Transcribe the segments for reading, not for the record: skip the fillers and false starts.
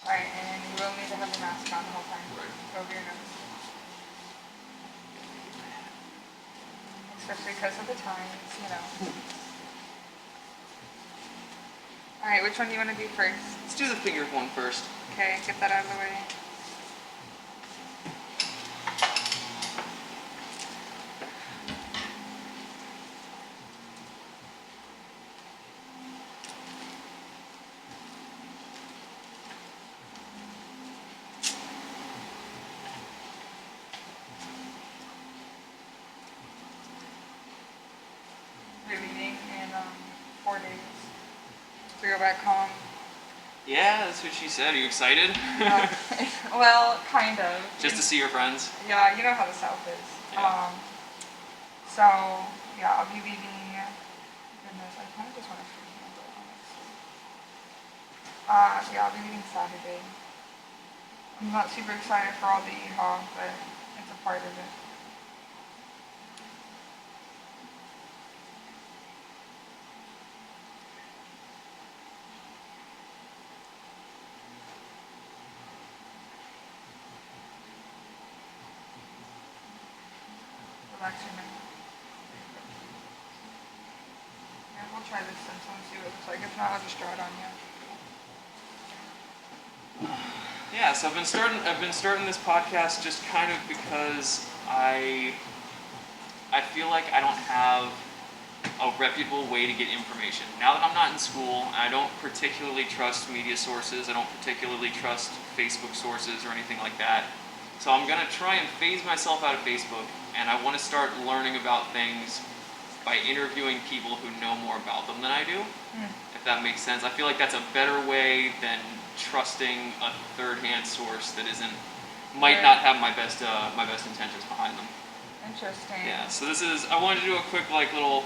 Right, and you will need to have the mask on the whole time. Right. Over your nose. Especially because of the times, you know. Alright, which one do you want to do first? Let's do the finger one first. Okay, get that out of the way. We're leaving in 4 days to go back home. Yeah, that's what she said. Are you excited? Well, kind of. Just to see your friends? Yeah, you know how the South is. Yeah. So, yeah, I'll be leaving. Goodness, I kind of just want to free handle it, honestly. Yeah, I'll be leaving Saturday. I'm not super excited for all the yeehaw, but it's a part of it. Relax your mind. Yeah, we'll try this stencil and see what it looks like. If not, I'll just draw it on you. Yeah, so I've been starting this podcast just kind of because I feel like I don't have a reputable way to get information. Now that I'm not in school, I don't particularly trust media sources. I don't particularly trust Facebook sources or anything like that. So I'm going to try and phase myself out of Facebook, and I want to start learning about things by interviewing people who know more about them than I do, if that makes sense. I feel like that's a better way than trusting a third-hand source that might not have my best intentions behind them. Interesting. Yeah, so I wanted to do a quick little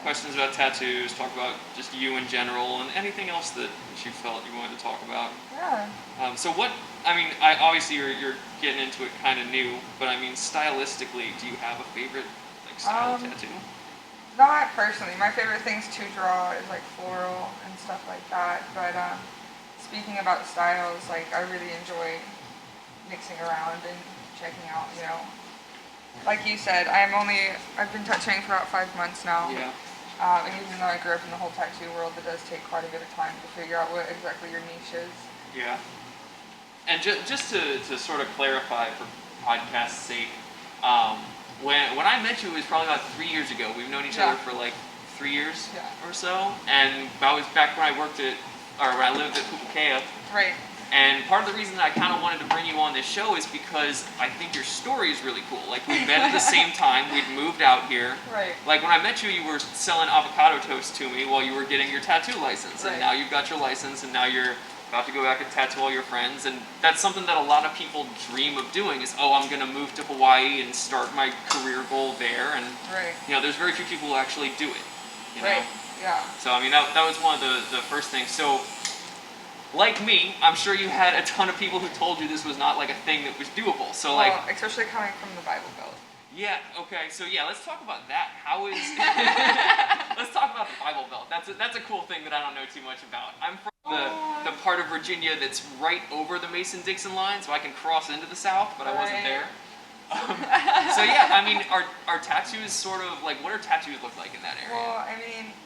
questions about tattoos, talk about just you in general, and anything else that you felt you wanted to talk about. Yeah. Obviously you're getting into it kind of new, but I mean, stylistically, do you have a favorite style of tattoo? Not personally. My favorite things to draw is floral and stuff like that. But speaking about styles, I really enjoy mixing around and checking out. Like you said, I've been tattooing for about 5 months now. Yeah. And even though I grew up in the whole tattoo world, it does take quite a bit of time to figure out what exactly your niche is. Yeah. And just to sort of clarify for podcast's sake, when I met you, it was probably about 3 years ago. We've known each other for 3 years or so, and that was back when I when I lived at Pupukea. Right. And part of the reason that I kind of wanted to bring you on this show is because I think your story is really cool. We met at the same time. We'd moved out here. Right. When I met you, you were selling avocado toast to me while you were getting your tattoo license. Right. And now you've got your license, and now you're about to go back and tattoo all your friends. And that's something that a lot of people dream of doing is, I'm going to move to Hawaii and start my career goal there. And, there's very few people who actually do it. Right, yeah. So, that was one of the first things. So, like me, I'm sure you had a ton of people who told you this was not a thing that was doable. So especially coming from the Bible Belt. Yeah. Okay. So let's talk about that. Let's talk about the Bible Belt. That's a cool thing that I don't know too much about. I'm from the part of Virginia that's right over the Mason-Dixon line, so I can cross into the South, but I wasn't there. Are tattoos sort of what do tattoos look like in that area? Well,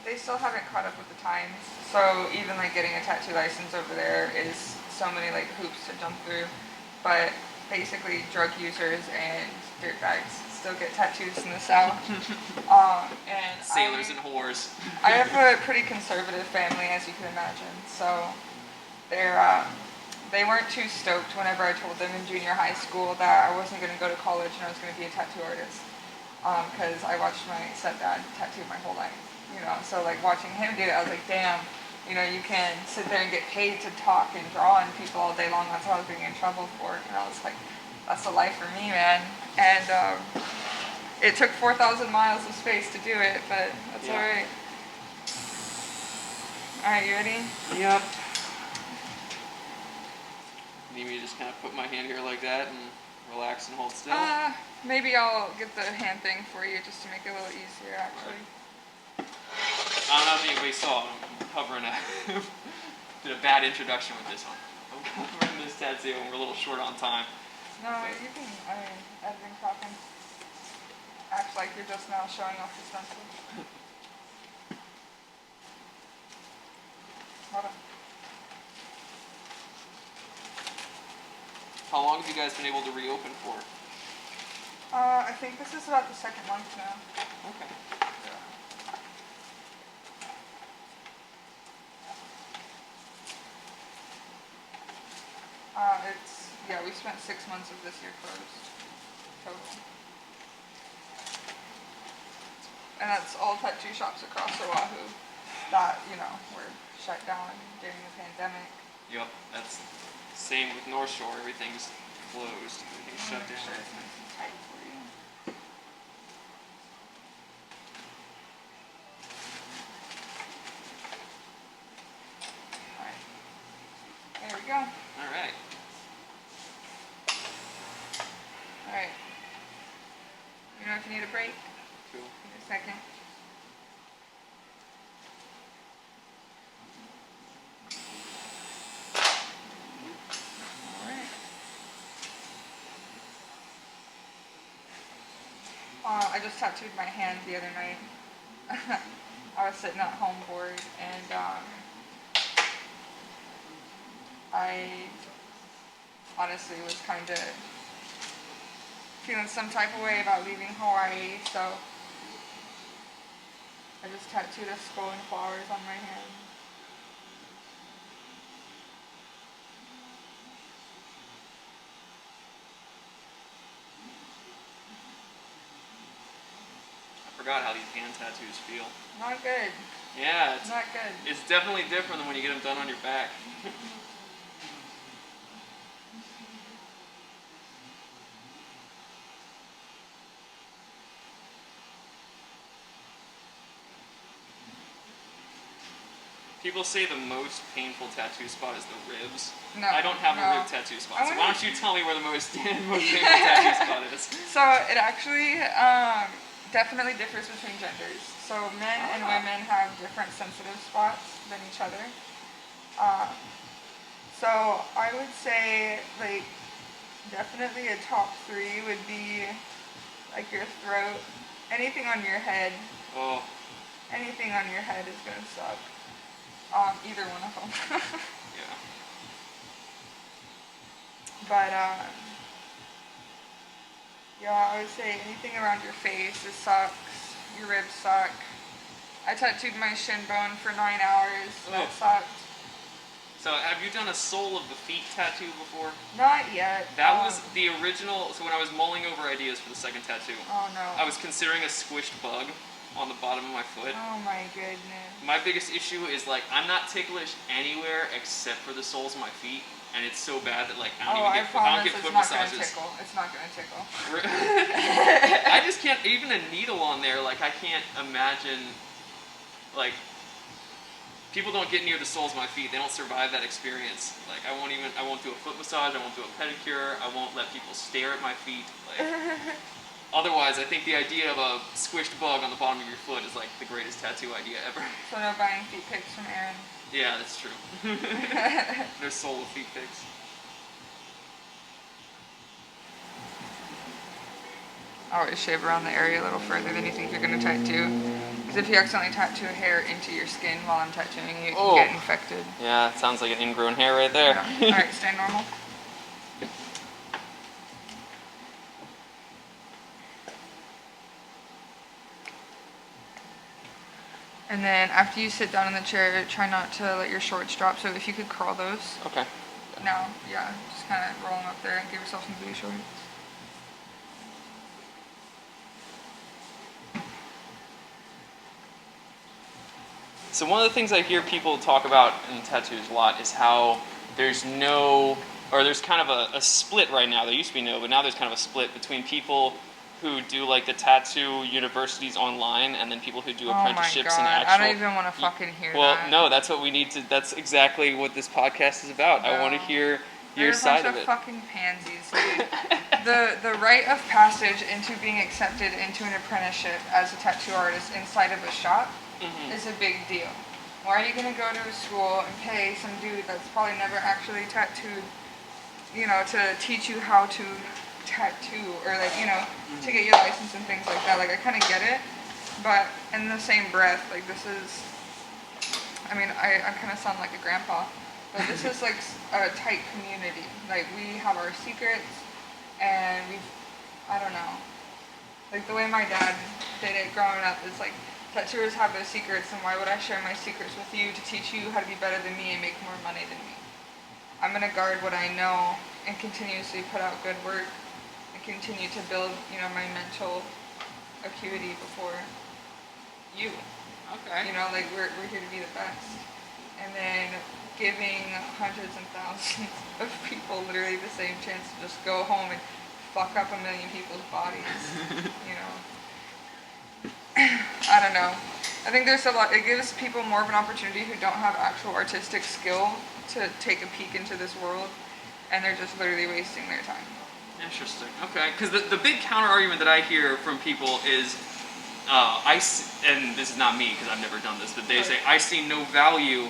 they still haven't caught up with the times. So even getting a tattoo license over there is so many hoops to jump through. But basically drug users and dirtbags still get tattoos in the South. And Sailors and whores. I have a pretty conservative family, as you can imagine. So they weren't too stoked whenever I told them in junior high school that I wasn't going to go to college and I was going to be a tattoo artist. Because I watched my stepdad tattoo my whole life. So like watching him do it, I was like, damn. You can sit there and get paid to talk and draw on people all day long. That's what I was getting in trouble for. And I was like, that's the life for me, man. And it took 4,000 miles of space to do it, but that's alright. Alright, you ready? Yep. Need me to just kind of put my hand here like that and relax and hold still? Maybe I'll get the hand thing for you just to make it a little easier, actually. I don't know if anybody saw. I'm covering did a bad introduction with this one. I'm covering this tattoo and we're a little short on time. No, you can, editing talking. Act like you're just now showing off the stencil. Hold on. How long have you guys been able to reopen for? I think this is about the second month now. Okay. We spent 6 months of this year closed, total. And that's all tattoo shops across Oahu that, were shut down during the pandemic. Yep, that's same with North Shore, everything's closed, everything's shut down. Sure it's nice and tight for you. Alright, there we go. Alright. Alright. You know if you need a break? Cool. Give me a second. Alright. I just tattooed my hand the other night. I was sitting at home bored and I honestly was kind of feeling some type of way about leaving Hawaii, so I just tattooed a skull and flowers on my hand. I forgot how these hand tattoos feel. Not good. Yeah, it's not good. It's definitely different than when you get them done on your back. People say the most painful tattoo spot is the ribs. No, I don't have a rib tattoo spot, so why don't you tell me where the most painful tattoo spot is? So it actually definitely differs between genders. So men and women have different sensitive spots than each other. So I would say like definitely a top 3 would be like your throat, anything on your head. Oh. Anything on your head is gonna suck. Either one of them. Yeah. But, yeah, I would say anything around your face, it sucks. Your ribs suck. I tattooed my shin bone for 9 hours. That sucked. So, have you done a sole of the feet tattoo before? Not yet. That was the original, so when I was mulling over ideas for the second tattoo. Oh, no. I was considering a squished bug on the bottom of my foot. Oh my goodness. My biggest issue is like I'm not ticklish anywhere except for the soles of my feet, and it's so bad that like I don't get foot massages. It's not gonna tickle. I just can't, even a needle on there, like I can't imagine, like people don't get near the soles of my feet, they don't survive that experience. Like I won't do a foot massage, I won't do a pedicure, I won't let people stare at my feet. Like otherwise, I think the idea of a squished bug on the bottom of your foot is like the greatest tattoo idea ever. So no buying feet pics from Aaron? Yeah, that's true. No sole of feet pics. Always shave around the area a little further than you think you're going to tattoo. Because if you accidentally tattoo a hair into your skin while I'm tattooing you, can get infected. Yeah, it sounds like an ingrown hair right there. Yeah. Alright, stay normal. And then after you sit down in the chair, try not to let your shorts drop. So if you could curl those. Okay. Now, yeah, just kind of roll them up there and give yourself some booty shorts. So one of the things I hear people talk about in tattoos a lot is how there's kind of a split right now. There used to be no, but now there's kind of a split between people who do like the tattoo universities online and then people who do apprenticeships oh my God. and actual. I don't even want to fucking hear that. Well, no, that's what we need to. That's exactly what this podcast is about. No. I want to hear your side of it. They're a bunch of fucking pansies, dude. the rite of passage into being accepted into an apprenticeship as a tattoo artist inside of a shop is a big deal. Why are you gonna go to a school and pay some dude that's probably never actually tattooed, to teach you how to tattoo or to get your license and things like that? Like, I kind of get it, but in the same breath, like, this is, I mean, I kind of sound like a grandpa, but this is like a tight community. Like, we have our secrets, and I don't know, like the way my dad did it growing up is like, tattooers have their secrets, and why would I share my secrets with you to teach you how to be better than me and make more money than me? I'm gonna guard what I know and continuously put out good work and continue to build, my mental acuity before you. Okay. Like, we're here to be the best. And then giving hundreds and thousands of people literally the same chance to just go home and fuck up a million people's bodies, I don't know. I think there's a lot, it gives people more of an opportunity who don't have actual artistic skill to take a peek into this world, and they're just literally wasting their time. Interesting. Okay, because the big counter argument that I hear from people is, and this is not me because I've never done this, but they say, I see no value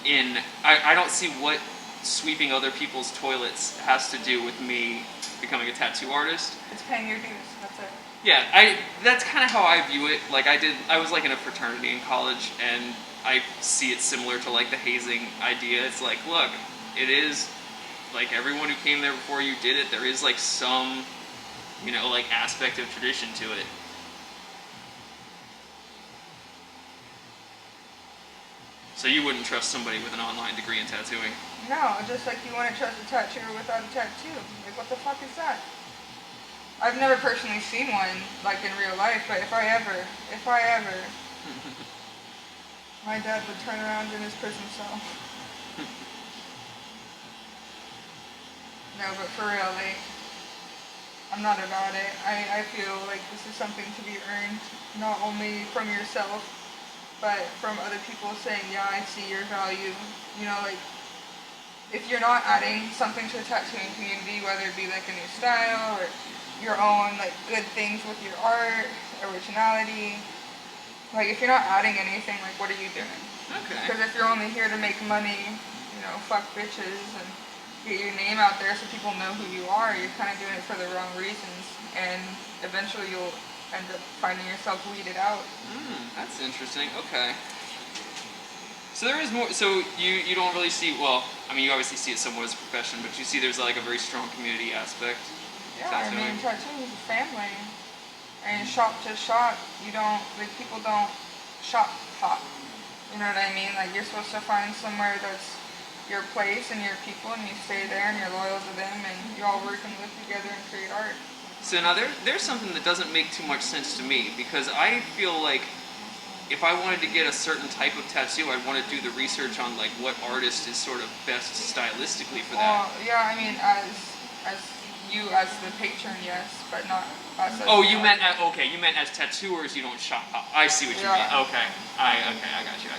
in, I don't see what sweeping other people's toilets has to do with me becoming a tattoo artist. It's paying your dues, that's it. Yeah, that's kind of how I view it. Like, I was like in a fraternity in college, and I see it similar to like the hazing idea. It's like, look, it is like everyone who came there before you did it. There is like some, like aspect of tradition to it. So you wouldn't trust somebody with an online degree in tattooing? No, just like you wouldn't trust a tattooer without a tattoo. Like, what the fuck is that? I've never personally seen one, like, in real life, but if I ever, my dad would turn around in his prison cell. No, but for real, like, I'm not about it. I feel like this is something to be earned, not only from yourself, but from other people saying, yeah, I see your value. Like, if you're not adding something to the tattooing community, whether it be like a new style or your own like good things with your art, originality, like if you're not adding anything, like what are you doing? Okay. Because if you're only here to make money, fuck bitches and get your name out there so people know who you are, you're kind of doing it for the wrong reasons, and eventually you'll end up finding yourself weeded out. That's interesting. Okay. So there is more. So you don't really see. Well, I mean, you obviously see it somewhat as a profession, but you see there's like a very strong community aspect. Yeah, tattooing. I mean, tattooing is a family, and shop to shop, people don't shop hop. You know what I mean? Like, you're supposed to find somewhere that's your place and your people, and you stay there and you're loyal to them, and you all work and live together and create art. So now there's something that doesn't make too much sense to me, because I feel like if I wanted to get a certain type of tattoo, I'd want to do the research on like what artist is sort of best stylistically for that. Well, yeah, I mean, as you as the patron, yes, but not us as you meant you meant as tattooers you don't shop. I see what you mean. Okay, I got you.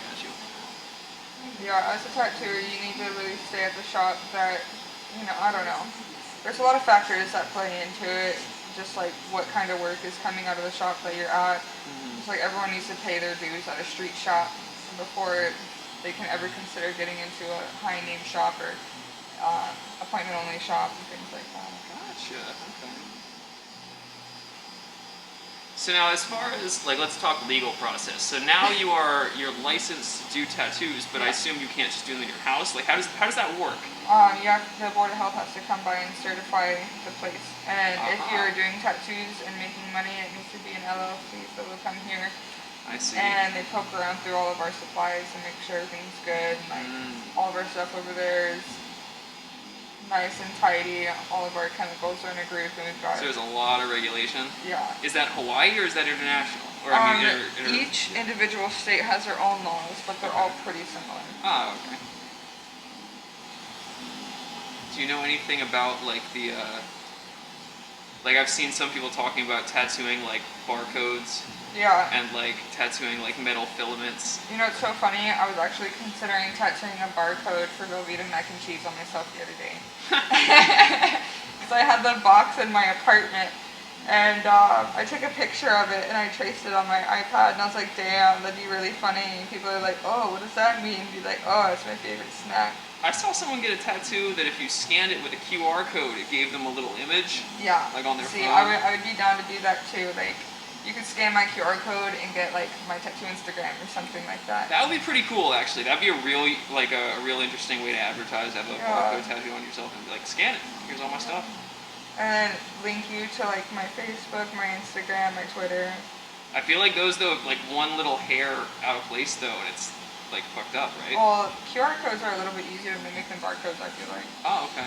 Yeah, as a tattooer, you need to really stay at the shop that, I don't know. There's a lot of factors that play into it, just like what kind of work is coming out of the shop that you're at. It's like everyone needs to pay their dues at a street shop before they can ever consider getting into a high-name shop or appointment-only shop and things like that. Gotcha. Okay. So now, as far as let's talk legal process. So now you're licensed to do tattoos, but I assume you can't just do them in your house. Like, how does that work? The Board of Health has to come by and certify the place. And if you're doing tattoos and making money, it needs to be an LLC, so they'll come here I see. And they poke around through all of our supplies and make sure everything's good. And, like, all of our stuff over there is nice and tidy. All of our chemicals are in a group, and we've got. So there's a lot of regulation. Yeah. Is that Hawaii or is that international? Or I mean, each individual state has their own laws, but they're all pretty similar. Oh, okay. Do you know anything about like the? Like I've seen some people talking about tattooing like barcodes. Yeah. And like tattooing like metal filaments. You know, it's so funny. I was actually considering tattooing a barcode for Velveeta mac and cheese on myself the other day. So I had the box in my apartment, and I took a picture of it and I traced it on my iPad, and I was like, damn, that'd be really funny. And people are like, oh, what does that mean? Be like, oh, it's my favorite snack. I saw someone get a tattoo that if you scanned it with a QR code, it gave them a little image. Yeah. Like on their phone. I would be down to do that too. Like, you could scan my QR code and get like my tattoo Instagram or something like that. That would be pretty cool, actually. That'd be a real interesting way to advertise. Have a barcode tattoo on yourself and be like, scan it. Here's all my stuff. And then link you to like my Facebook, my Instagram, my Twitter. I feel like those though, like one little hair out of place though, and it's like fucked up, right? Well, QR codes are a little bit easier to mimic than barcodes, I feel like. Oh, okay.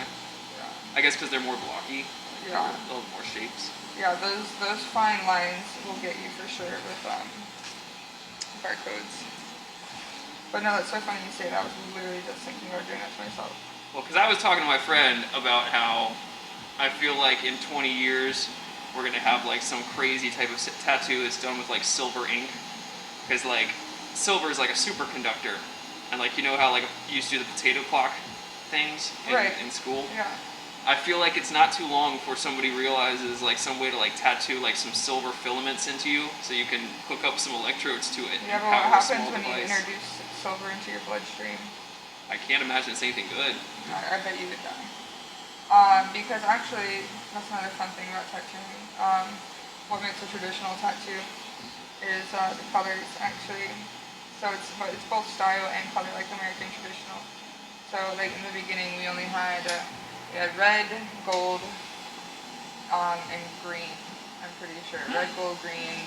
Yeah. I guess because they're more blocky. Yeah. A little more shapes. Yeah, those fine lines will get you for sure with barcodes. But no, that's so funny you say that. I was literally just thinking about doing that to myself. Well, because I was talking to my friend about how I feel like in 20 years we're gonna have like some crazy type of tattoo that's done with like silver ink, because like silver is like a superconductor, and like you know how like you used to do the potato clock things in school. Yeah. I feel like it's not too long before somebody realizes like some way to like tattoo like some silver filaments into you, so you can hook up some electrodes to it. Yeah, but what happens when you introduce silver into your bloodstream? I can't imagine it's anything good. I bet you would die. Because actually, that's another fun thing about tattooing. What makes a traditional tattoo is the colors actually. So it's both style and color, like American traditional. So like in the beginning, we only had red, gold, and green. I'm pretty sure red, gold, green,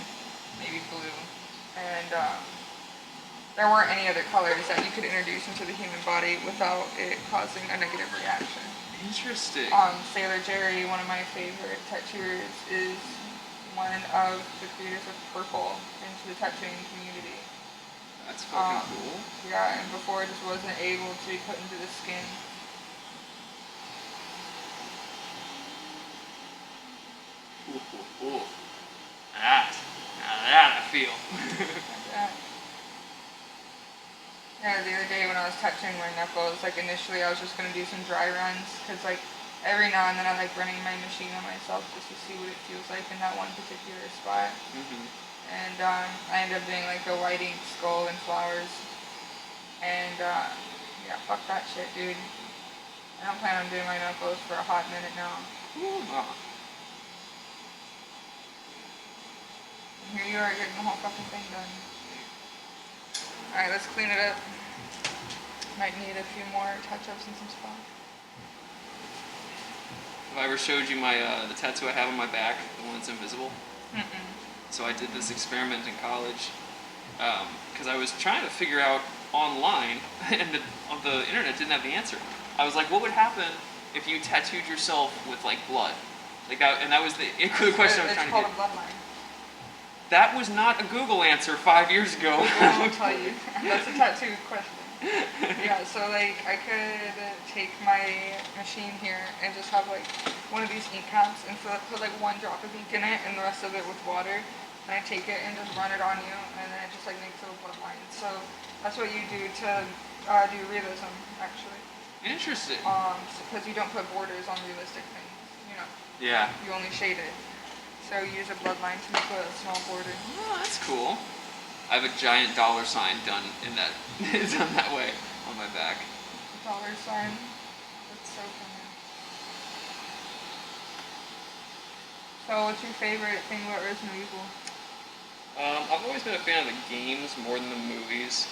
maybe blue, and there weren't any other colors that you could introduce into the human body without it causing a negative reaction. Interesting. Sailor Jerry, one of my favorite tattooers, is one of the creators of purple into the tattooing community. That's fucking cool. Yeah, and before it just wasn't able to be put into the skin. Ooh. Now that I feel. Yeah, the other day when I was tattooing my knuckles, like initially I was just going to do some dry runs, because like every now and then I like running my machine on myself just to see what it feels like in that one particular spot. Mm-hmm. And I ended up doing like a white ink skull and flowers. And yeah, fuck that shit, dude. I don't plan on doing my knuckles for a hot minute now. Oh. And here you are getting the whole fucking thing done. Alright, let's clean it up. Might need a few more touch-ups in some spots. Have I ever showed you my the tattoo I have on my back, the one that's invisible? Mm-mm. So I did this experiment in college because I was trying to figure out online, and the internet didn't have the answer. I was like, what would happen if you tattooed yourself with like blood? Like that, and that was the question I was trying to get. It's called a bloodline. That was not a Google answer 5 years ago. I will tell you. That's a tattoo question. Yeah, so like I could take my machine here and just have like one of these ink caps and put like one drop of ink in it and the rest of it with water. And I take it and just run it on you, and then it just like makes a little bloodline. So that's what you do to do realism, actually. Interesting. Because you don't put borders on realistic things, you know. Yeah. You only shade it. So you use a bloodline to make a small border. Oh, that's cool. I have a giant $ done in that done that way on my back. $. That's so funny. So what's your favorite thing about Resident Evil? I've always been a fan of the games more than the movies.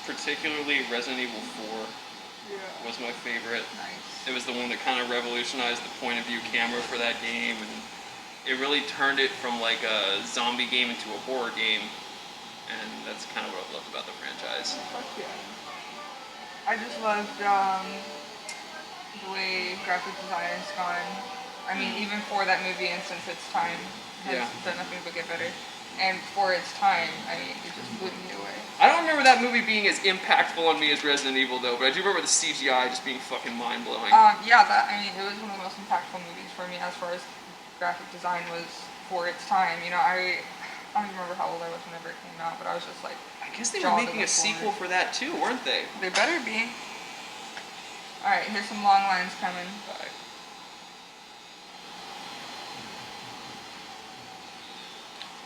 Particularly Resident Evil 4 was my favorite. Nice. It was the one that kind of revolutionized the point of view camera for that game, and it really turned it from like a zombie game into a horror game, and that's kind of what I've loved about the franchise. Fuck yeah. I just loved the way graphic design has gone. I mean, even for that movie and since its time, has done nothing but get better. And for its time, I mean, it just blew me away. I don't remember that movie being as impactful on me as Resident Evil though, but I do remember the CGI just being fucking mind blowing. Yeah, it was one of the most impactful movies for me as far as graphic design was for its time. You know, I don't remember how old I was whenever it came out, but I was just like, I guess they were making a sequel for that too, weren't they? They better be. Alright, here's some long lines coming. Bye.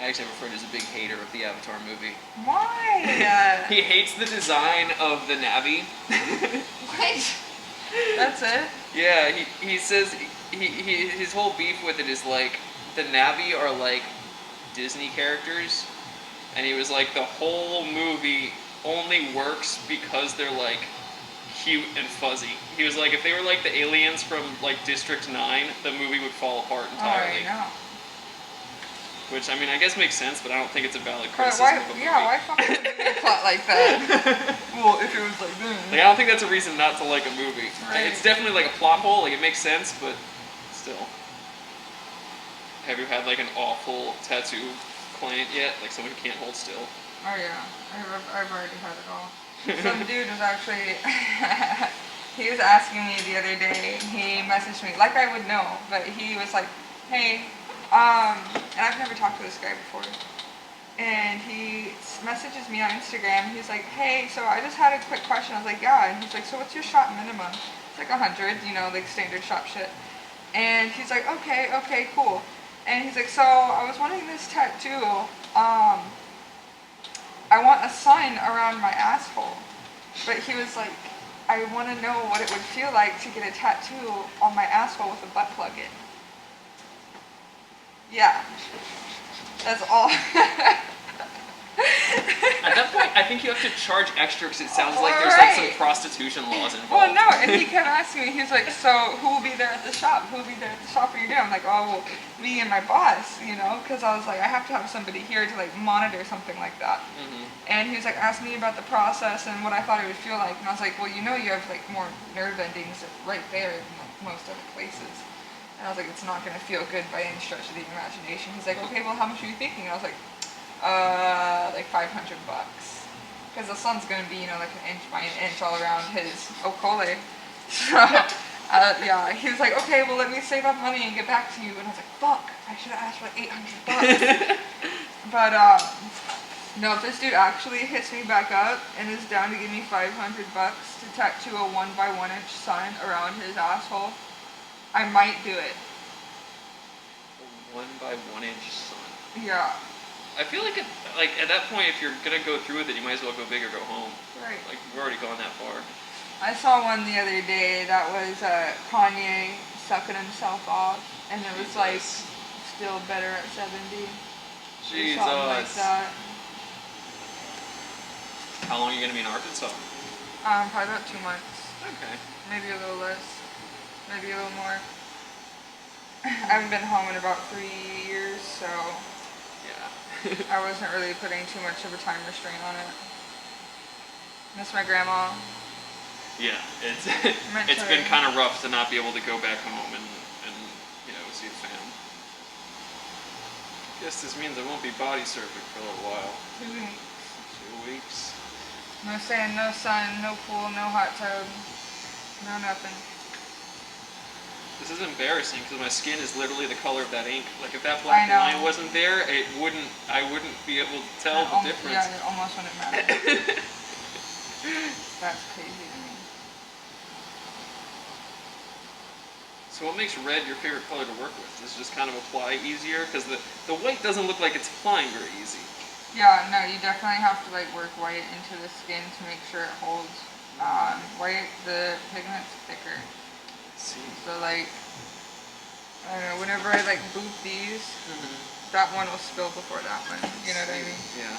Alex Everford is a big hater of the Avatar movie. Why? He hates the design of the Na'vi. What? That's it? Yeah, he says his whole beef with it is like the Na'vi are like Disney characters, and he was like the whole movie only works because they're like cute and fuzzy. He was like if they were like the aliens from like District 9, the movie would fall apart entirely. Oh, I know. Which, I mean, I guess makes sense, but I don't think it's a valid But criticism of a movie. why fucking would it be a plot like that? Well, if it was like this. Like, I don't think that's a reason not to like a movie. Right. It's definitely like a plot hole, like it makes sense, but still. Have you had like an awful tattoo client yet? Like someone who can't hold still? Oh yeah, I've already had it all. Some dude was actually, he was asking me the other day, he messaged me, like I would know, but he was like, hey, and I've never talked to this guy before. And he messages me on Instagram. He's like, hey, so I just had a quick question. I was like, yeah. And he's like, so what's your shop minimum? It's like 100, you know, like standard shop shit. And he's like, okay, cool. And he's like, so I was wanting this tattoo. I want a sign around my asshole. But he was like, I want to know what it would feel like to get a tattoo on my asshole with a butt plug in. Yeah, that's all. At that point, I think you have to charge extra because it sounds like there's like some prostitution laws involved. Well, no, and he kept asking me, he was like, so who will be there at the shop? Who will be there at the shop when you're doing? I'm like, oh, well, me and my boss, you know, because I was like, I have to have somebody here to like monitor something like that. Mm-hmm. And he was like, asking me about the process and what I thought it would feel like. And I was like, well, you know, you have like more nerve endings right there than like most other places. And I was like, it's not going to feel good by any stretch of the imagination. He's like, okay, well, how much are you thinking? And I was like, like $500. Because the sun's going to be, you know, like an inch by an inch all around his okole. So, yeah, he was like, okay, well, let me save up money and get back to you. And I was like, fuck, I should have asked for like $800. But, no, if this dude actually hits me back up and is down to give me $500 to tattoo a 1 by 1 inch sign around his asshole, I might do it. A 1 by 1 inch sign. Yeah. I feel like at that point, if you're gonna go through with it, you might as well go big or go home. Right. Like we've already gone that far. I saw one the other day that was Kanye sucking himself off, and it was like still better at 70. Jesus. Something like that. How long are you gonna be in Arkansas? Probably about 2 months. Okay. Maybe a little less. Maybe a little more. I haven't been home in about 3 years, so yeah. I wasn't really putting too much of a time restraint on it. Miss my grandma. Yeah, it's been kind of rough to not be able to go back home and you know see the fam. Guess this means I won't be body surfing for a little while. 2 weeks. 2 weeks. No sand, no sun, no pool, no hot tub, no nothing. This is embarrassing because my skin is literally the color of that ink. Like if that black line wasn't there, I wouldn't be able to tell the difference. Yeah, it almost wouldn't matter. That's crazy to me. So what makes red your favorite color to work with? Does it just kind of apply easier? Because the white doesn't look like it's applying very easy. Yeah, no, you definitely have to like work white into the skin to make sure it holds. White, the pigment's thicker. So like, I don't know, whenever I like boop these, that one will spill before that one, you know what I mean? Yeah.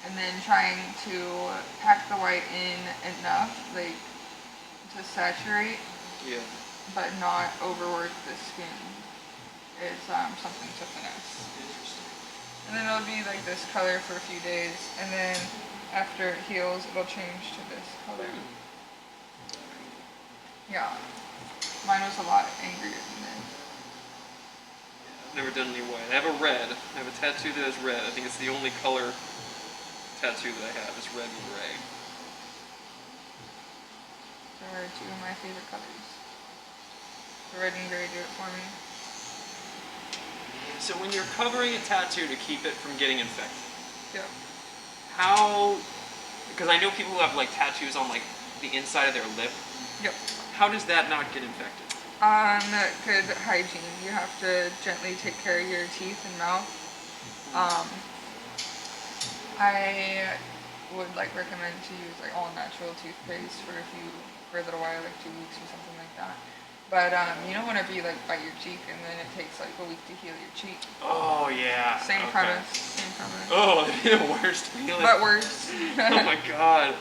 And then trying to pack the white in enough, like, to saturate. Yeah. but not overwork the skin is something to finesse. Interesting. And then it'll be like this color for a few days, and then after it heals, it'll change to this color. Yeah, mine was a lot angrier than this. I've never done any white. I have a red. I have a tattoo that is red. I think it's the only color tattoo that I have is red and gray. They're two of my favorite colors. The red and gray do it for me. So when you're covering a tattoo to keep it from getting infected, Yep. how, because I know people who have like tattoos on like the inside of their lip, Yep. how does that not get infected? Good hygiene. You have to gently take care of your teeth and mouth. I would like recommend to use like all natural toothpaste for a little while, like 2 weeks or something like that. But you don't want to be like bite your cheek and then it takes like a week to heal your cheek. Oh yeah. Same Okay. premise. Same premise. Oh, the worst feeling. But worse. Oh my god.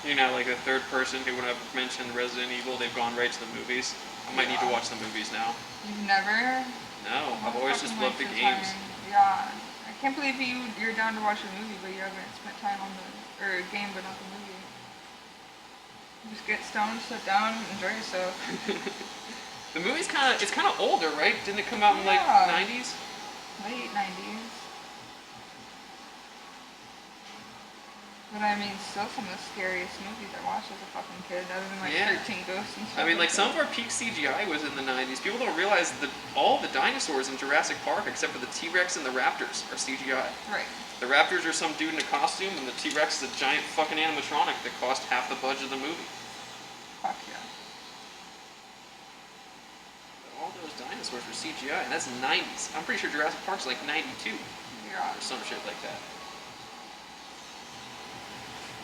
You know, like the third person who, when I've mentioned Resident Evil, they've gone right to the movies. I might need to watch the movies now. You've never? No, I've always just loved the games. Yeah. I can't believe you're down to watch a movie, but you haven't spent time on a game, but not the movie. Just get stoned, sit down, enjoy yourself. The movie's it's kind of older, right? Didn't it come out in like Yeah. 90s? Late 90s. But I mean, still some of the scariest movies I watched as a fucking kid, other than like Yeah. 13 Ghosts and stuff. I mean, like some that. of our peak CGI was in the 90s. People don't realize that all the dinosaurs in Jurassic Park, except for the T-Rex and the Raptors, are CGI. Right. The Raptors are some dude in a costume, and the T-Rex is a giant fucking animatronic that cost half the budget of the movie. Fuck yeah. But all those dinosaurs were CGI, and that's 90s. I'm pretty sure Jurassic Park's like 92 Yeah. or some shit like that.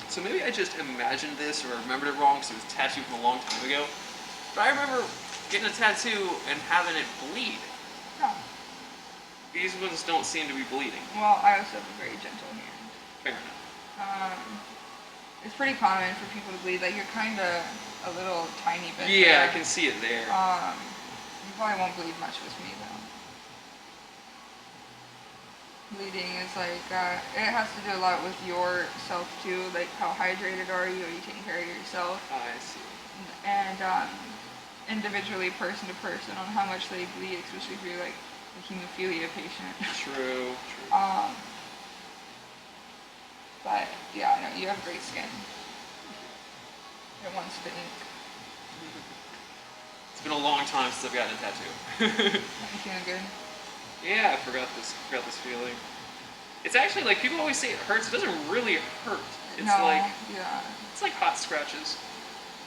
So maybe I just imagined this or remembered it wrong because it was tattooed from a long time ago. But I remember getting a tattoo and having it bleed. Yeah. These ones don't seem to be bleeding. Well, I also have a very gentle hand. Fair enough. It's pretty common for people to bleed. Like, you're kind of a little tiny bit Yeah, I there. can see it there. You probably won't bleed much with me, though. Bleeding is like, it has to do a lot with yourself, too. Like, how hydrated are you? Are you taking care of yourself? I see. And individually, person to person, on how much they bleed, especially if you're like a hemophilia patient. True. But yeah, no, you have great skin. It wants to ink. It's been a long time since I've gotten a tattoo. I'm feeling good. Yeah, I forgot this feeling. It's actually like people always say it hurts. It doesn't really hurt. It's it's like hot scratches.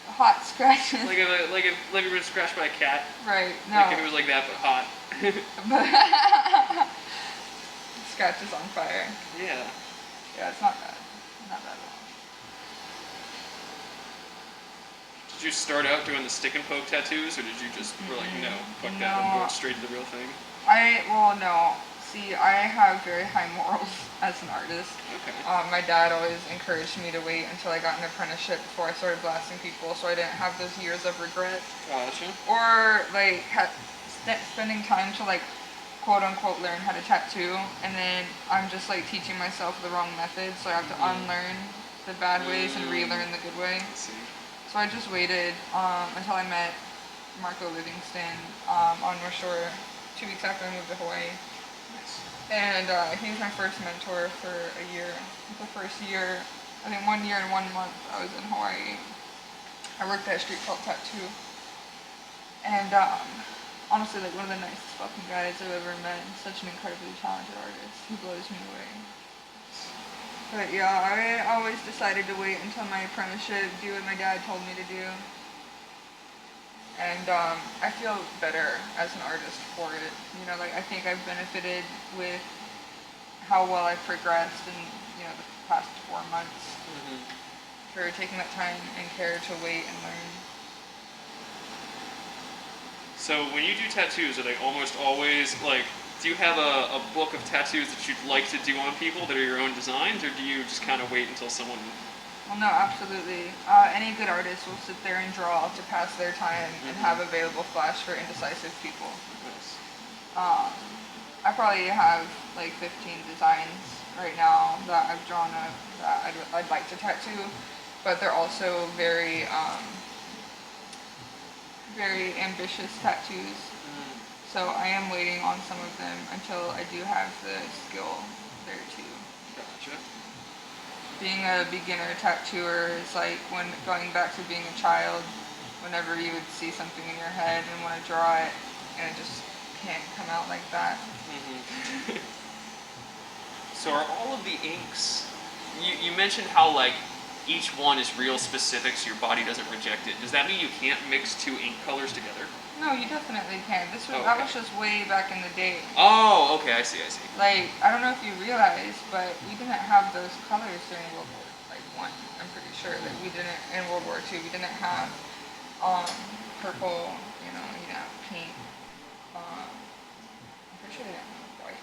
Hot scratches. Like if you've been scratched by a cat. Right. No. Like if it was like that but hot. Scratches on fire. Yeah. Yeah, it's not bad. Not bad at all. Did you start out doing the stick and poke tattoos, or did you just were like, no, fuck that, I'm going straight to the real thing? No. See, I have very high morals as an artist. Okay. My dad always encouraged me to wait until I got an apprenticeship before I started blasting people, so I didn't have those years of regret. Gotcha. Or like spending time to like quote unquote learn how to tattoo, and then I'm just like teaching myself the wrong method, so I have to unlearn the bad ways and relearn the good way. I see. So I just waited until I met Marco Livingston on North Shore 2 weeks after I moved to Hawaii. Nice. And he was my first mentor for a year. The first year, I think 1 year and 1 month I was in Hawaii. I worked at a street called Tattoo. And honestly, like one of the nicest fucking guys I've ever met. Such an incredibly talented artist. He blows me away. But yeah, I always decided to wait until my apprenticeship, do what my dad told me to do. And I feel better as an artist for it. You know, like I think I've benefited with how well I've progressed in, you know, the past 4 months for taking that time and care to wait and learn. So when you do tattoos, are they almost always like, do you have a book of tattoos that you'd like to do on people that are your own designs, or do you just kind of wait until someone Well, no, absolutely. Any good artist will sit there and draw to pass their time and have available flash for indecisive people. Nice. I probably have like 15 designs right now that I've drawn up that I'd like to tattoo, but they're also very ambitious tattoos. So I am waiting on some of them until I do have the skill there too. Gotcha. Being a beginner tattooer is like when going back to being a child, whenever you would see something in your head and want to draw it, and it just can't come out like that. So are all of the inks, you mentioned how like each one is real specific so your body doesn't reject it. Does that mean you can't mix two ink colors together? No, you definitely can. That Okay. was just way back in the day. Oh, okay, I see. Like, I don't know if you realize, but we didn't have those colors during World War One. I'm pretty sure that we didn't in World War II. We didn't have purple, you didn't have pink. I'm pretty sure they didn't have white.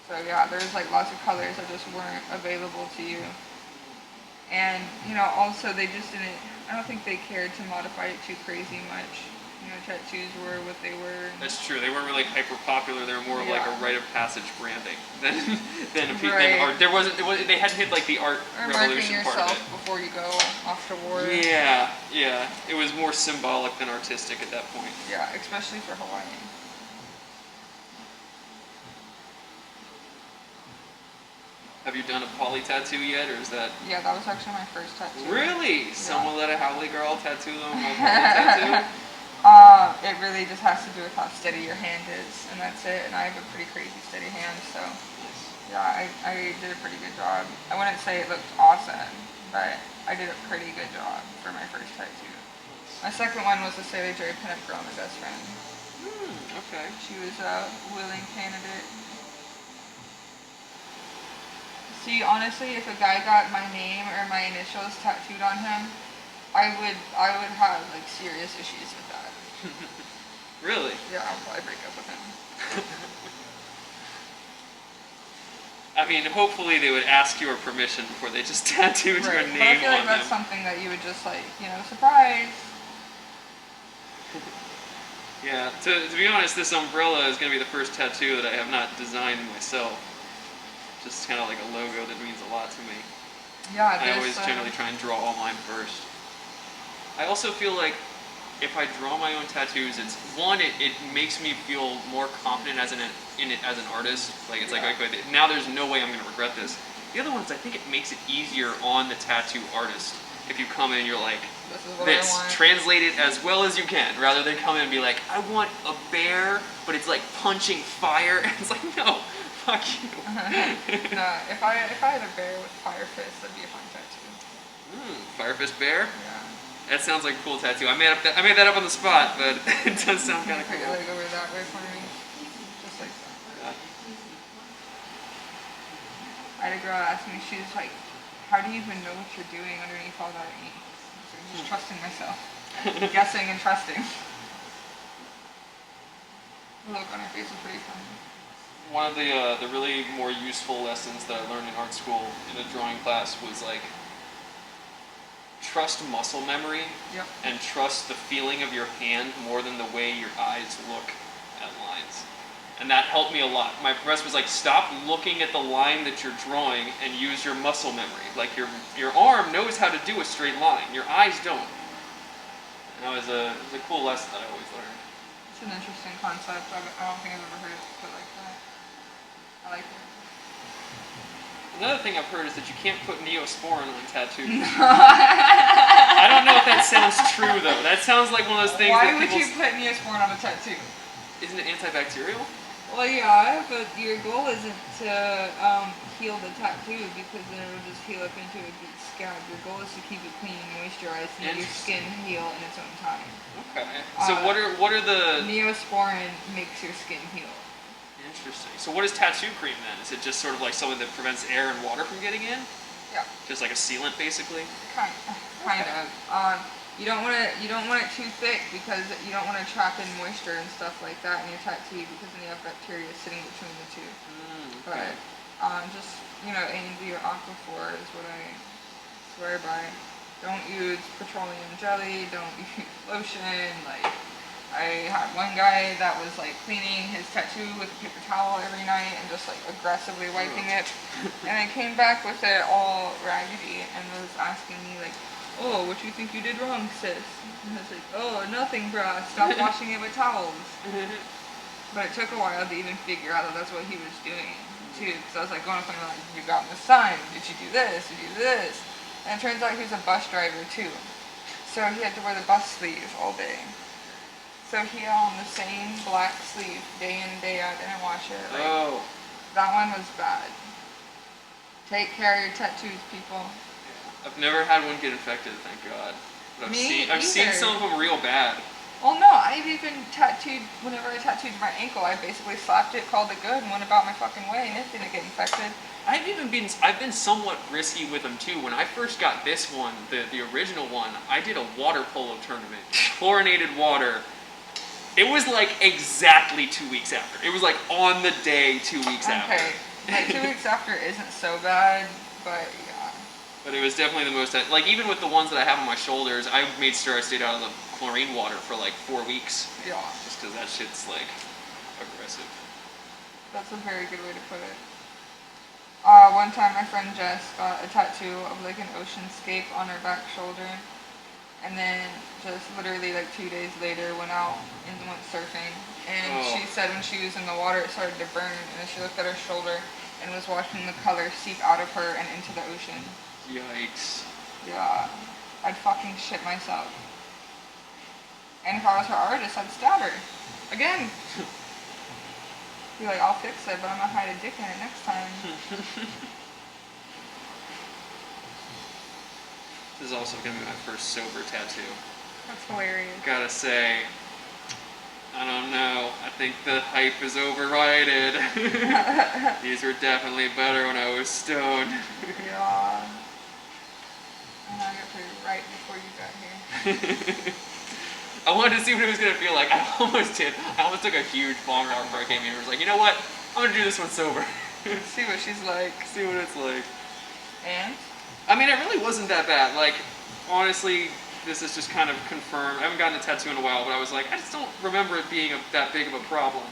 So yeah, there's like lots of colors that just weren't available to you. And also they just didn't. I don't think they cared to modify it too crazy much. Tattoos were what they were. That's true. They weren't really hyper popular. They were more of like a rite of passage branding than Right. art. They hadn't hit like the art Or revolution marking part of yourself it. before you go off to war. Yeah. It was more symbolic than artistic at that point. Yeah, especially for Hawaii. Have you done a poly tattoo yet, or is that? Yeah, that was actually my first tattoo. Really? Yeah. Someone let a Haole girl tattoo them a poly tattoo? It really just has to do with how steady your hand is, and that's it. And I have a pretty crazy steady hand, so yeah, I did a pretty good job. I wouldn't say it looked awesome, but I did a pretty good job for my first tattoo. My second one was the Sailor Jerry pinup girl, my best friend. Okay. She was a willing candidate. See, honestly, if a guy got my name or my initials tattooed on him, I would have like serious issues with that. Really? Yeah, I'll probably break up with him. I mean, hopefully they would ask your permission before they just tattooed your But I name feel like on that's them. something that you would just like, surprise. Yeah. To be honest, this umbrella is going to be the first tattoo that I have not designed myself. Just kind of like a logo that means a lot to me. Yeah, I always generally try and draw all mine first. I also feel like if I draw my own tattoos, it's one, it makes me feel more confident in it as an artist. Like it's like, okay, now there's no way I'm going to regret this. The other one is I think it makes it easier on the tattoo artist. If you come in and you're like, this, translate it as well as you can, rather than come in and be like, I want a bear, but it's like punching fire. And it's like, no, fuck you. No, if I had a bear with fire fists, that'd be a fun tattoo. Fire fist bear? Yeah. That sounds like a cool tattoo. I made that up on the spot, but it does sound kind of Put cool. your leg over that way for me. Just like that. I had a girl ask me, she was like, how do you even know what you're doing underneath all that ink? So I'm just trusting myself. Guessing and trusting. The look on her face was pretty funny. One of the really more useful lessons that I learned in art school in a drawing class was like, trust muscle memory and trust the feeling of your hand more than the way your eyes look at lines. And that helped me a lot. My professor was like, stop looking at the line that you're drawing and use your muscle memory. Like your arm knows how to do a straight line. Your eyes don't. And that was a cool lesson that I always learned. It's an interesting concept. I don't think I've ever heard it put like that. I like it. Another thing I've heard is that you can't put Neosporin on tattoos. I don't know if that sounds true though. That sounds like one of those things Why that would people... you put Neosporin on a tattoo? Isn't it antibacterial? Well, yeah, but your goal isn't to heal the tattoo because then it'll just heal up into a deep scab. Your goal is to keep it clean and moisturized and let your skin heal in its own time. Okay. So what are the... Neosporin makes your skin heal. Interesting. So what is tattoo cream then? Is it just sort of like something that prevents air and water from getting in? Yeah. Just like a sealant, basically? Kind of. You don't want it too thick because you don't want to trap in moisture and stuff like that in your tattoo because then you have bacteria sitting between the two. Okay. But Just, A&D or Aquaphor is what I swear by. Don't use petroleum jelly, don't use lotion, like, I had one guy that was like cleaning his tattoo with a paper towel every night and just like aggressively wiping it. And I came back with it all raggedy and was asking me like, oh, what do you think you did wrong, sis? And I was like, oh, nothing, bruh. Stop washing it with towels. But it took a while to even figure out that that's what he was doing too. Because I was like going up and like, you got the sign. Did you do this? Did you do this? And it turns out he was a bus driver too. So he had to wear the bus sleeves all day. So he had on the same black sleeve day in, day out, didn't wash it. Like, that one was bad. Take care of your tattoos, people. I've never had one get infected, thank God. But I've seen some of them real bad. Well, no, I've even tattooed, whenever I tattooed my ankle, I basically slapped it, called it good, and went about my fucking way, and it didn't get infected. I've been somewhat risky with them too. When I first got this one, the original one, I did a water polo tournament. Chlorinated water. It was like exactly 2 weeks after. It was like on the day 2 weeks after. Okay, like 2 weeks after isn't so bad, but yeah. But it was definitely the most, like even with the ones that I have on my shoulders, I made sure I stayed out of the chlorine water for like 4 weeks. Yeah. Just because that shit's like aggressive. That's a very good way to put it. One time my friend Jess got a tattoo of like an oceanscape on her back shoulder. And then just literally like 2 days later went out and went surfing. And she said when she was in the water it started to burn. And then she looked at her shoulder and was watching the color seep out of her and into the ocean. Yikes. Yeah. I'd fucking shit myself. And if I was her artist, I'd stab her. Again. Be like, I'll fix it, but I'm gonna hide a dick in it next time. This is also going to be my first sober tattoo. That's hilarious. Gotta say, I don't know. I think the hype is overrated. These were definitely better when I was stoned. Yeah. And I got pretty right before you got here. I wanted to see what it was going to feel like. I almost did. I almost took a huge bong out before I came here. I was like, you know what? I'm going to do this one sober. See what she's like. See what it's like. And? I mean, it really wasn't that bad. Like, honestly, this is just kind of confirmed. I haven't gotten a tattoo in a while, but I was like, I just don't remember it being that big of a problem.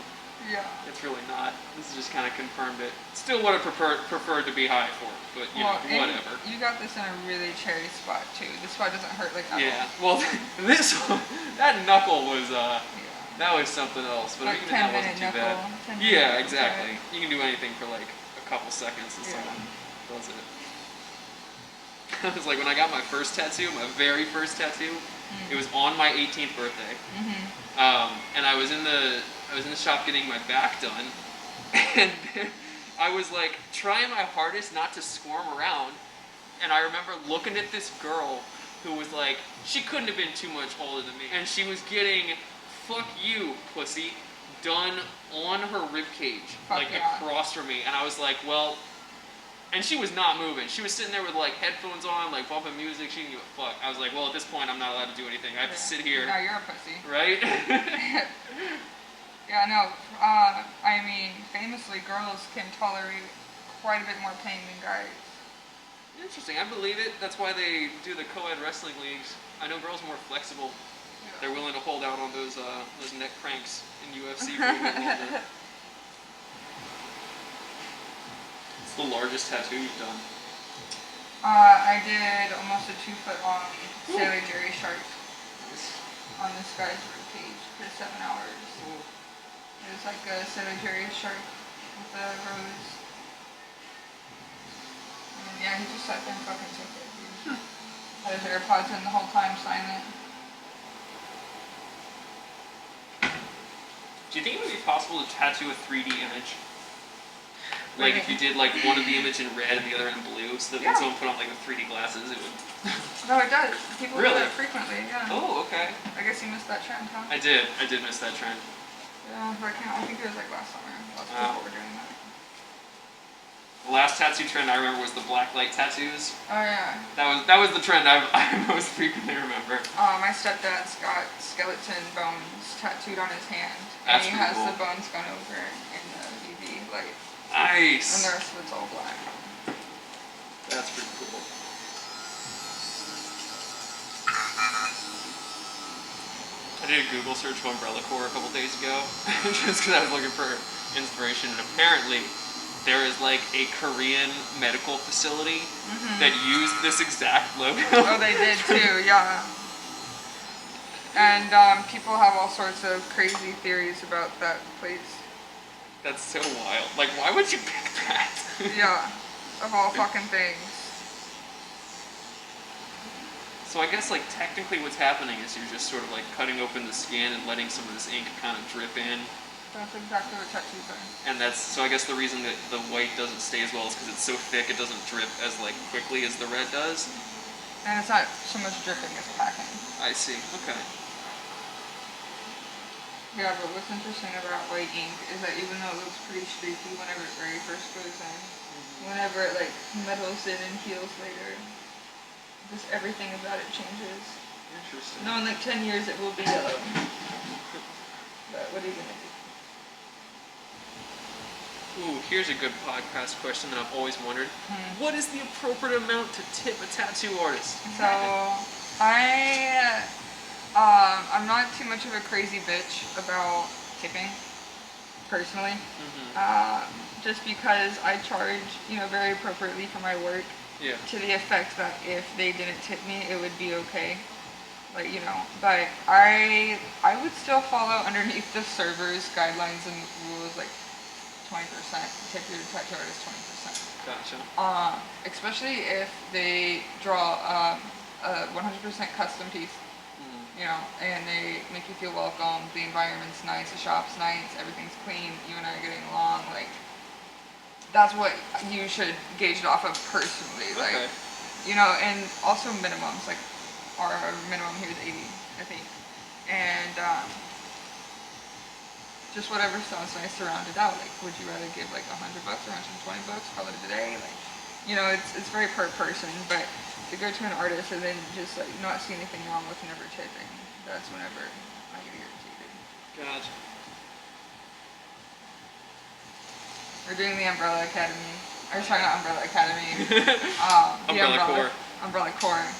Yeah. It's really not. This has just kind of confirmed it. Still would have preferred to be high for it, but you know, whatever. You got this in a really cherry spot too. This spot doesn't hurt like that. Yeah. Well, this one, that knuckle was that was something else, but like even that wasn't too bad. Yeah, exactly. You can do anything for like a couple seconds and someone does it. I was like, when I got my first tattoo, my very first tattoo, it was on my 18th birthday, and I was in the shop getting my back done, and I was like trying my hardest not to squirm around, and I remember looking at this girl who was like, she couldn't have been too much older than me, and she was getting "fuck you, pussy" done on her ribcage, across from me, and I was like, well. And she was not moving. She was sitting there with like headphones on, like bumping music. She didn't give a fuck. I was like, well, at this point, I'm not allowed to do anything. I have to sit here. Now you're a pussy. Right? Yeah, no. I mean, famously, girls can tolerate quite a bit more pain than guys. Interesting. I believe it. That's why they do the co-ed wrestling leagues. I know girls are more flexible. Yeah. They're willing to hold out on those neck cranks in UFC for a little longer. What's the largest tattoo you've done? I did almost a 2-foot long Sailor Jerry shark on this guy's ribcage for 7 hours. Ooh. It was like a Sailor Jerry shark with a rose. And yeah, he just sat there and fucking took it. He had his AirPods in the whole time, silent. Do you think it would be possible to tattoo a 3D image? Like if you did like one of the image in red and the other in blue, so that when someone put on like the 3D glasses, it would. No, it does. People do that frequently. Yeah. Oh, okay. I guess you missed that trend, huh? I did miss that trend. Yeah, but I think it was like last summer. Lots of people were doing that. The last tattoo trend I remember was the black light tattoos. Oh yeah. That was the trend I most frequently remember. My stepdad's got skeleton bones tattooed on his hand, and That's he pretty has cool. the bones gone over in the UV light. Nice. And the rest of it's all black. That's pretty cool. I did a Google search of Umbrella Corps a couple days ago, just because I was looking for inspiration, and apparently there is like a Korean medical facility that used this exact logo. Oh, they did too, yeah. And people have all sorts of crazy theories about that place. That's so wild. Like, why would you pick that? Yeah, of all fucking things. So I guess like technically what's happening is you're just sort of like cutting open the skin and letting some of this ink kind of drip in. That's exactly what tattoos are. And so I guess the reason that the white doesn't stay as well is because it's so thick it doesn't drip as like quickly as the red does. And it's not so much dripping as packing. I see. Okay. Yeah, but what's interesting about white ink is that even though it looks pretty streaky whenever it very first goes in, whenever it like metals in and heals later, just everything about it changes. Interesting. No, in like 10 years it will be yellow. But what are you gonna do? Ooh, here's a good podcast question that I've always wondered. What is the appropriate amount to tip a tattoo artist? So, I'm not too much of a crazy bitch about tipping, personally. Just because I charge, very appropriately for my work. Yeah. To the effect that if they didn't tip me, it would be okay. Like, but I would still follow underneath the server's guidelines and rules, like 20%, tip your tattoo artist 20%. Gotcha. Especially if they draw a 100% custom piece, and they make you feel welcome, the environment's nice, the shop's nice, everything's clean, you and I are getting along, like, that's what you should gauge it off of personally, like, Okay. And also minimums, like, our minimum here is 80, I think, and just whatever sounds nice to round it out, like, would you rather give like $100 or $120, call it a day, like, it's very per person, but to go to an artist and then just like not see anything wrong with never tipping, that's whenever I get irritated. Gotcha. We're doing the Umbrella Academy. Sorry, not Umbrella Academy. Umbrella Corps. Umbrella Corps.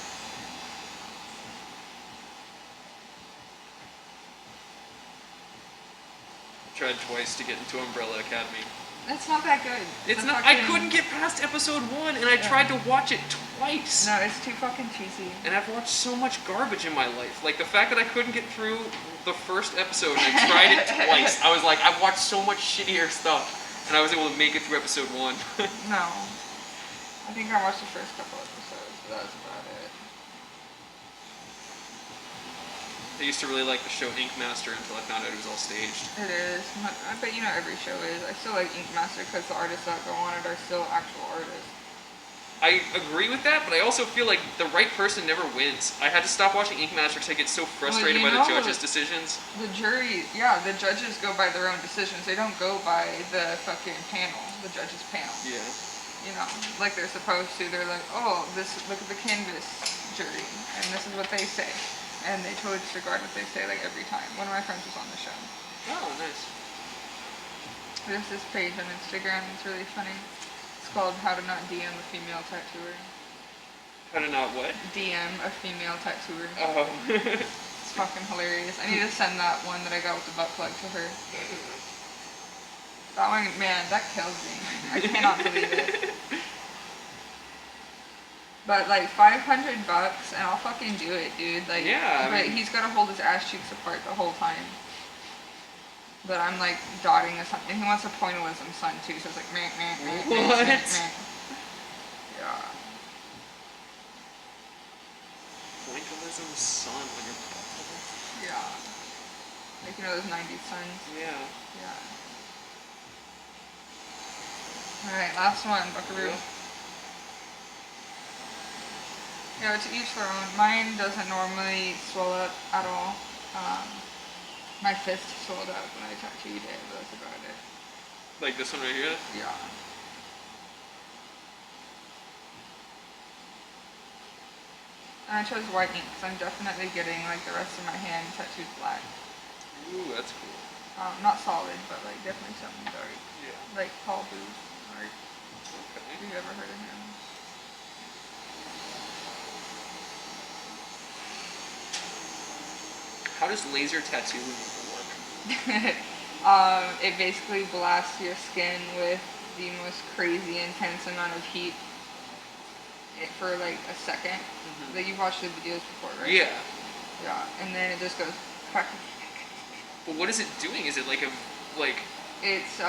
Tried twice to get into Umbrella Academy. It's not that good. It's not. I couldn't get past episode 1, and I tried to watch it twice. No, it's too fucking cheesy. And I've watched so much garbage in my life. Like the fact that I couldn't get through the first episode, and I tried it twice. I was like, I've watched so much shittier stuff, and I was able to make it through episode 1. No, I think I watched the first couple episodes, but that's about it. I used to really like the show Ink Master until I found out it was all staged. It is. I bet every show is. I still like Ink Master because the artists that go on it are still actual artists. I agree with that, but I also feel like the right person never wins. I had to stop watching Ink Master because I get so frustrated by the judges' decisions. The jury, the judges go by their own decisions. They don't go by the fucking panel, the judges' panel. Yeah. Like they're supposed to. They're like, oh, look at the canvas jury, and this is what they say. And they totally disregard what they say, like, every time. One of my friends was on the show. Oh, nice. There's this page on Instagram, it's really funny. It's called How to Not DM a Female Tattooer. How to not what? DM a female tattooer. Oh. It's fucking hilarious. I need to send that one that I got with the butt plug to her. That one, man, that kills me. I cannot believe it. But like $500 and I'll fucking do it, dude. Like, yeah. But he's gotta hold his ass cheeks apart the whole time. But I'm like dotting this, and he wants a pointillism son too, so it's like meh, meh, meh, what? meh, meh, meh. Yeah. Pointillism son on your platform? Yeah. Like those 90s sons. Yeah. Yeah. Alright, last one, Buckaroo. Yeah, to each their own. Mine doesn't normally swell up at all. My fist swelled up when I tattooed it, but that's about it. Like this one right here? Yeah. And I chose white ink because I'm definitely getting like the rest of my hand tattooed black. Ooh, that's cool. Not solid, but like definitely something dark. Yeah. Like Paul Booth. Art. Okay. Have you ever heard of him? How does laser tattoo removal work? It basically blasts your skin with the most crazy intense amount of heat for like a second. Mm-hmm. That you've watched the videos before, right? Yeah. Yeah, and then it just goes. But what is it doing? Is it like It's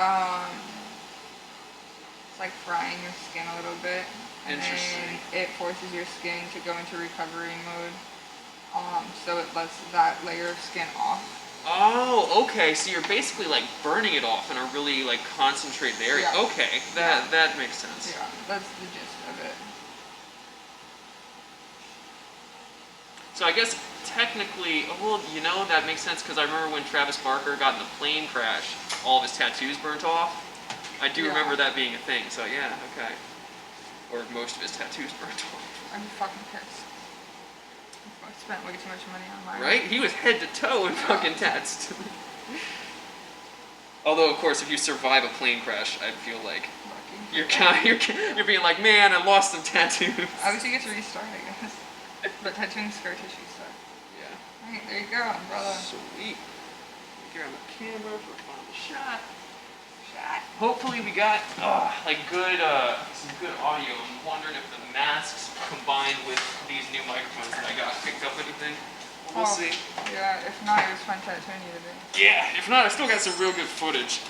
like frying your skin a little bit, and Interesting. then it forces your skin to go into recovery mode. So it lets that layer of skin off. Oh, okay. So you're basically like burning it off in a really like concentrated area. Yeah. Okay, that makes sense. Yeah, that's the gist of it. So I guess technically, well, that makes sense because I remember when Travis Barker got in the plane crash, all of his tattoos burnt off. I do Yeah. remember that being a thing. So yeah, okay. Or most of his tattoos burnt off. I'm fucking pissed. I spent way too much money on mine. Right? He was head to toe in fucking tats. Although, of course, if you survive a plane crash, I feel like Lucky. you're being like, man, I lost some tattoos. Obviously, you get to restart, I guess. But tattooing scar tissue stuff. Yeah. Alright, there you go, umbrella. Sweet. Grab the camera for a final shot. Hopefully we got some good audio. I'm wondering if the masks combined with these new microphones that I got picked up anything. We'll see. Yeah, if not, it was fun tattooing you today. Yeah, if not, I still got some real good footage.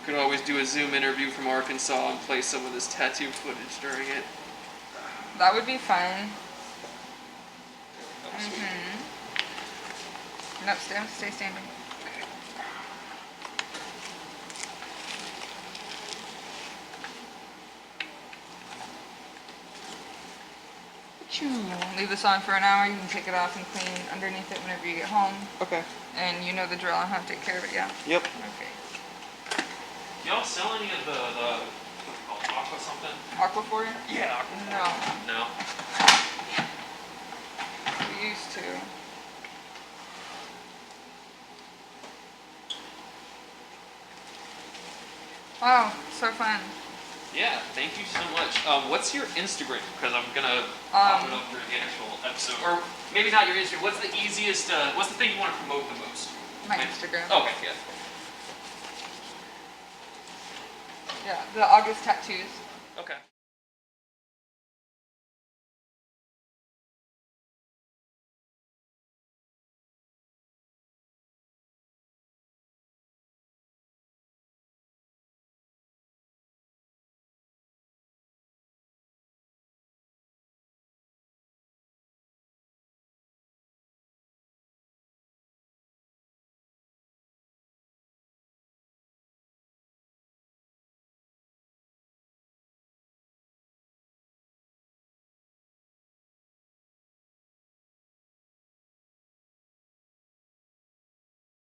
Could always do a Zoom interview from Arkansas and play some of this tattoo footage during it. That would be fun. That was sweet. No, stay standing. Leave this on for an hour. You can take it off and clean underneath it whenever you get home. Okay. And you know the drill on how to take care of it, yeah? Yep. Okay. Y'all sell any of the what's it called, aqua something? Aquaphor? Yeah. No. No. We used to. Wow, so fun. Yeah, thank you so much. What's your Instagram? Because I'm gonna pop it up for the actual episode, or maybe not your Instagram. What's the easiest? What's the thing you want to promote the most? My Instagram. Okay, yeah. Yeah, the August tattoos. Okay.